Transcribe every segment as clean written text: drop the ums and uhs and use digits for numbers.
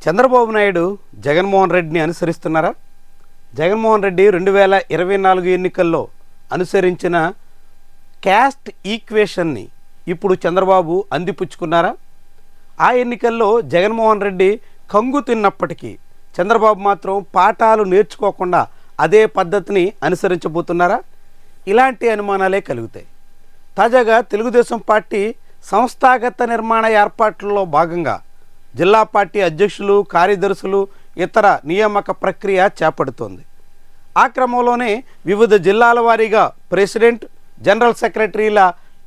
చంద్రబాబు నాయుడు జగన్మోహన్ రెడ్డిని అనుసరిస్తున్నారా? జగన్మోహన్ రెడ్డి 2024 ఎన్నికల్లో అనుసరించిన క్యాస్ట్ ఈక్వేషన్ని ఇప్పుడు చంద్రబాబు అందిపుచ్చుకున్నారా? ఆ ఎన్నికల్లో జగన్మోహన్ రెడ్డి కంగు తిన్నప్పటికీ చంద్రబాబు మాత్రం పాఠాలు నేర్చుకోకుండా అదే పద్ధతిని అనుసరించబోతున్నారా? ఇలాంటి అనుమానాలే కలుగుతాయి. తాజాగా తెలుగుదేశం పార్టీ సంస్థాగత నిర్మాణ ఏర్పాట్లలో భాగంగా జిల్లా పార్టీ అధ్యక్షులు, కార్యదర్శులు, ఇతర నియామక ప్రక్రియ చేపడుతోంది. ఆ క్రమంలోనే వివిధ జిల్లాల వారీగా ప్రెసిడెంట్, జనరల్ సెక్రటరీల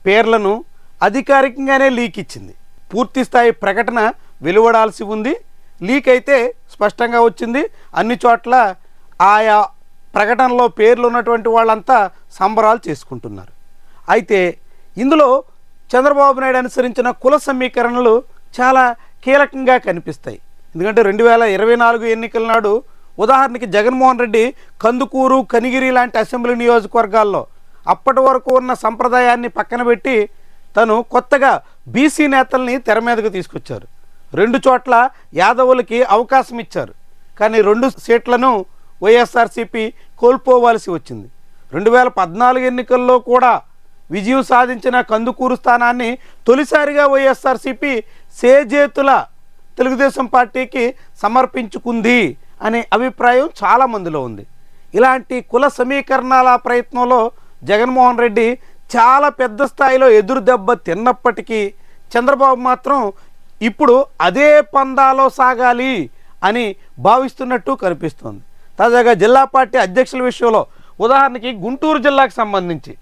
పేర్లను అధికారికంగానే లీక్ ఇచ్చింది. పూర్తి స్థాయి ప్రకటన వెలువడాల్సి ఉంది. లీక్ అయితే స్పష్టంగా వచ్చింది. అన్ని చోట్ల ఆయా ప్రకటనలో పేర్లు ఉన్నటువంటి వాళ్ళంతా సంబరాలు చేసుకుంటున్నారు. అయితే ఇందులో చంద్రబాబు నాయుడు అనుసరించిన కుల సమీకరణలు చాలా కీలకంగా కనిపిస్తాయి. ఎందుకంటే 2024 ఎన్నికల నాడు ఉదాహరణకి జగన్మోహన్ రెడ్డి కందుకూరు, కనిగిరి లాంటి అసెంబ్లీ నియోజకవర్గాల్లో అప్పటి వరకు ఉన్న సంప్రదాయాన్ని పక్కన పెట్టి తను కొత్తగా బీసీ నేతల్ని తెర మీదకు తీసుకొచ్చారు. 2 చోట్ల యాదవులకి అవకాశం ఇచ్చారు. కానీ 2 సీట్లను వైఎస్ఆర్సీపీ కోల్పోవాల్సి వచ్చింది. 2014 ఎన్నికల్లో కూడా విజయం సాధించిన కందుకూరు స్థానాన్ని తొలిసారిగా వైఎస్ఆర్సీపీ సేజేతుల తెలుగుదేశం పార్టీకి సమర్పించుకుంది అనే అభిప్రాయం చాలామందిలో ఉంది. ఇలాంటి కుల సమీకరణాల ప్రయత్నంలో జగన్మోహన్ రెడ్డి చాలా పెద్ద స్థాయిలో ఎదురు దెబ్బ తిన్నప్పటికీ చంద్రబాబు మాత్రం ఇప్పుడు అదే పందాలో సాగాలి అని భావిస్తున్నట్టు కనిపిస్తోంది. తాజాగా జిల్లా పార్టీ అధ్యక్షుల విషయంలో ఉదాహరణకి గుంటూరు జిల్లాకు సంబంధించి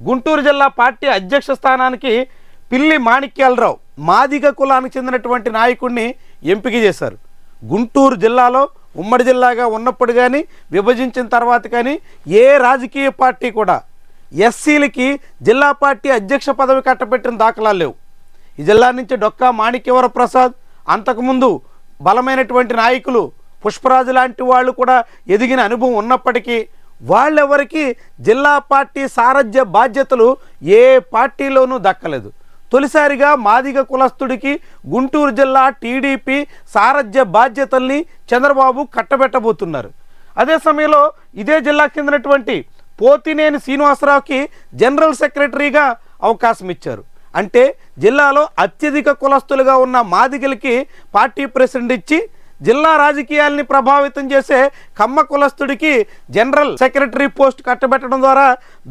గుంటూరు జిల్లా పార్టీ అధ్యక్ష స్థానానికి పిల్లి మాణిక్యాలరావు మాదిగ కులానికి చెందినటువంటి నాయకుడిని ఎంపిక చేశారు. గుంటూరు జిల్లాలో ఉమ్మడి జిల్లాగా ఉన్నప్పుడు కానీ విభజించిన తర్వాత కానీ ఏ రాజకీయ పార్టీ కూడా ఎస్సీలకి జిల్లా పార్టీ అధ్యక్ష పదవి కట్టబెట్టిన దాఖలాలు లేవు. ఈ జిల్లా నుంచి డొక్కా మాణిక్యవర ప్రసాద్, అంతకుముందు బలమైనటువంటి నాయకులు పుష్పరాజు లాంటి వాళ్ళు కూడా ఎదిగిన అనుభవం ఉన్నప్పటికీ వాళ్ళెవరికి జిల్లా పార్టీ సారథ్య బాధ్యతలు ఏ పార్టీలోనూ దక్కలేదు. తొలిసారిగా మాదిగ కులస్తుడికి గుంటూరు జిల్లా టీడీపీ సారథ్య బాధ్యతల్ని చంద్రబాబు కట్టబెట్టబోతున్నారు. అదే సమయంలో ఇదే జిల్లాకు చెందినటువంటి పోతినేని శ్రీనివాసరావుకి జనరల్ సెక్రటరీగా అవకాశం ఇచ్చారు. అంటే జిల్లాలో అత్యధిక కులస్తులుగా ఉన్న మాదిగలకి పార్టీ ప్రెసిడెంట్ ఇచ్చి జిల్లా రాజకీయాల్ని ప్రభావితం చేసే కమ్మ కులస్తుడికి జనరల్ సెక్రటరీ పోస్ట్ కట్టబెట్టడం ద్వారా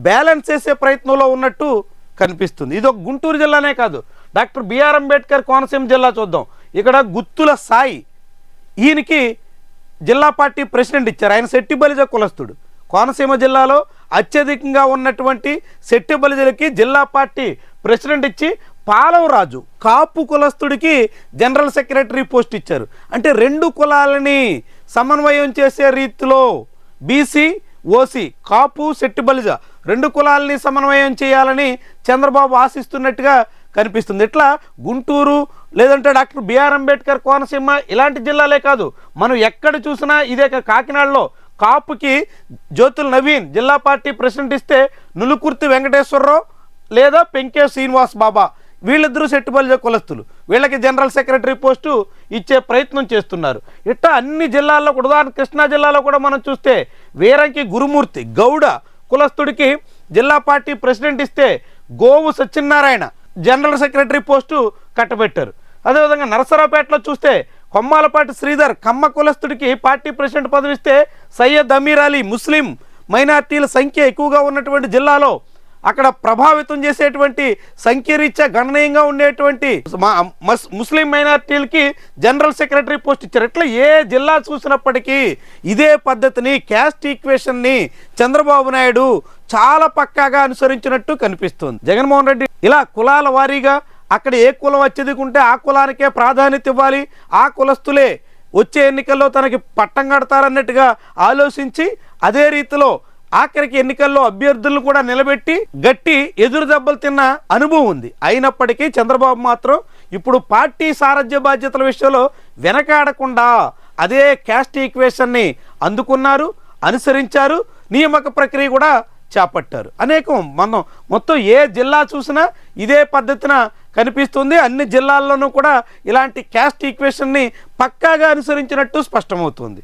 బ్యాలెన్స్ చేసే ప్రయత్నంలో ఉన్నట్టు కనిపిస్తుంది. ఇది ఒక గుంటూరు జిల్లానే కాదు, డాక్టర్ బిఆర్ అంబేద్కర్ కోనసీమ జిల్లా చూద్దాం. ఇక్కడ గుత్తుల సాయి, ఈయనకి జిల్లా పార్టీ ప్రెసిడెంట్ ఇచ్చారు. ఆయన శెట్టి బలిజ కులస్తుడు. కోనసీమ జిల్లాలో అత్యధికంగా ఉన్నటువంటి శెట్టి బలిజలకి జిల్లా పార్టీ ప్రెసిడెంట్ ఇచ్చి పాలవరాజు కాపు కులస్తుడికి జనరల్ సెక్రటరీ పోస్ట్ ఇచ్చారు. అంటే 2 కులాలని సమన్వయం చేసే రీతిలో బీసీ, ఓసీ, కాపు, శెట్టి బలిజ 2 కులాలని సమన్వయం చేయాలని చంద్రబాబు ఆశిస్తున్నట్టుగా కనిపిస్తుంది. ఇట్లా గుంటూరు లేదంటే డాక్టర్ బిఆర్ అంబేద్కర్ కోనసీమ ఇలాంటి జిల్లాలే కాదు, మనం ఎక్కడ చూసినా ఇదే. కాకినాడలో కాపుకి జ్యోతుల నవీన్ జిల్లా పార్టీ ప్రెసిడెంట్ ఇస్తే నులుకుర్తి వెంకటేశ్వరరావు లేదా పెంకే శ్రీనివాస్ బాబా వీళ్ళిద్దరూ శెట్టి బలిజ కులస్తులు, వీళ్ళకి జనరల్ సెక్రటరీ పోస్టు ఇచ్చే ప్రయత్నం చేస్తున్నారు. ఇట్లా అన్ని జిల్లాల్లో కూడా, ఉదాహరణ కృష్ణా జిల్లాలో కూడా మనం చూస్తే వీరంకి గురుమూర్తి గౌడ కులస్తుడికి జిల్లా పార్టీ ప్రెసిడెంట్ ఇస్తే గోవు సత్యనారాయణ జనరల్ సెక్రటరీ పోస్టు కట్టబెట్టారు. అదేవిధంగా నరసరావుపేటలో చూస్తే కొమ్మాలపాటి శ్రీధర్ కమ్మ కులస్తుడికి పార్టీ ప్రెసిడెంట్ పదవి ఇస్తే సయ్యద్ అమీర్ అలీ ముస్లిం మైనార్టీల సంఖ్య ఎక్కువగా ఉన్నటువంటి జిల్లాలో అక్కడ ప్రభావితం చేసేటువంటి సంఖ్యరీత్యా గణనీయంగా ఉండేటువంటి ముస్లిం మైనార్టీలకి జనరల్ సెక్రటరీ పోస్ట్ ఇచ్చారు. ఇట్లా ఏ జిల్లా చూసినప్పటికీ ఇదే పద్ధతిని, క్యాస్ట్ ఈక్వేషన్ని చంద్రబాబు నాయుడు చాలా పక్కాగా అనుసరించినట్టు కనిపిస్తుంది. జగన్మోహన్ రెడ్డి ఇలా కులాల వారీగా అక్కడ ఏ కులం అత్యధికుంటే ఆ కులానికే ప్రాధాన్యత ఇవ్వాలి, ఆ కులస్తులే వచ్చే ఎన్నికల్లో తనకి పట్టం కడతారన్నట్టుగా ఆలోచించి అదే రీతిలో ఆఖరికి ఎన్నికల్లో అభ్యర్థులను కూడా నిలబెట్టి గట్టి ఎదురు దెబ్బలు తిన్న అనుభవం ఉంది. అయినప్పటికీ చంద్రబాబు మాత్రం ఇప్పుడు పార్టీ సారథ్య బాధ్యతల విషయంలో వెనకాడకుండా అదే క్యాస్ట్ ఈక్వేషన్ని అందుకున్నారు, అనుసరించారు. నియామక ప్రక్రియ కూడా చేపట్టారు. అనేకం మనం మొత్తం ఏ జిల్లా చూసినా ఇదే పద్ధతిన కనిపిస్తుంది. అన్ని జిల్లాల్లోనూ కూడా ఇలాంటి క్యాస్ట్ ఈక్వేషన్ని పక్కాగా అనుసరించినట్టు స్పష్టమవుతుంది.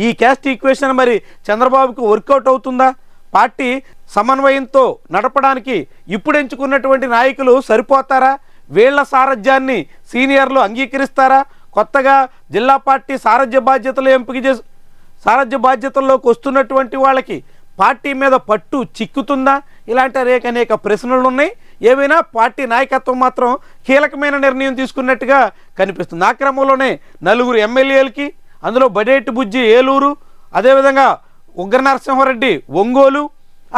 ఈ క్యాస్ట్ ఈక్వేషన్ మరి చంద్రబాబుకు వర్కౌట్ అవుతుందా? పార్టీ సమన్వయంతో నడపడానికి ఇప్పుడు ఎంచుకున్నటువంటి నాయకులు సరిపోతారా? వీళ్ల సారథ్యాన్ని సీనియర్లు అంగీకరిస్తారా? కొత్తగా జిల్లా పార్టీ సారథ్య బాధ్యతల్లోకి వస్తున్నటువంటి వాళ్ళకి పార్టీ మీద పట్టు చిక్కుతుందా? ఇలాంటి అనేక ప్రశ్నలు ఉన్నాయి. ఏమైనా పార్టీ నాయకత్వం మాత్రం కీలకమైన నిర్ణయం తీసుకున్నట్టుగా కనిపిస్తుంది. ఆ క్రమంలోనే 4 ఎమ్మెల్యేలకి, అందులో బడేటి బుజ్జి ఏలూరు, అదేవిధంగా ఉగ్ర నరసింహారెడ్డి ఒంగోలు,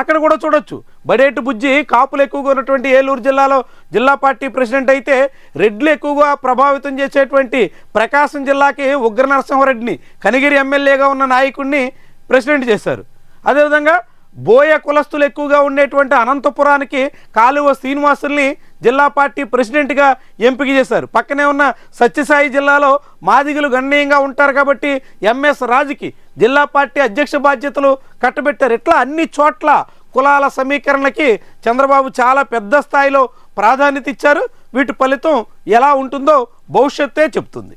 అక్కడ కూడా చూడొచ్చు బడేటి బుజ్జి కాపులు ఎక్కువగా ఉన్నటువంటి ఏలూరు జిల్లాలో జిల్లా పార్టీ ప్రెసిడెంట్ అయితే, రెడ్లు ఎక్కువగా ప్రభావితం చేసేటువంటి ప్రకాశం జిల్లాకి ఉగ్ర నరసింహారెడ్డిని, కనిగిరి ఎమ్మెల్యేగా ఉన్న నాయకుడిని ప్రెసిడెంట్ చేశారు. అదేవిధంగా బోయ కులస్తులు ఎక్కువగా ఉండేటువంటి అనంతపురానికి కాలువ శ్రీనివాసుల్ని జిల్లా పార్టీ ప్రెసిడెంట్గా ఎంపిక చేశారు. పక్కనే ఉన్న సత్యసాయి జిల్లాలో మాదిగలు గణనీయంగా ఉంటారు కాబట్టి ఎంఎస్ రాజుకి జిల్లా పార్టీ అధ్యక్ష బాధ్యతలు కట్టబెట్టారు. ఇట్లా అన్ని చోట్ల కులాల సమీకరణకి చంద్రబాబు చాలా పెద్ద స్థాయిలో ప్రాధాన్యత ఇచ్చారు. వీటి ఫలితం ఎలా ఉంటుందో భవిష్యత్తే చెప్తుంది.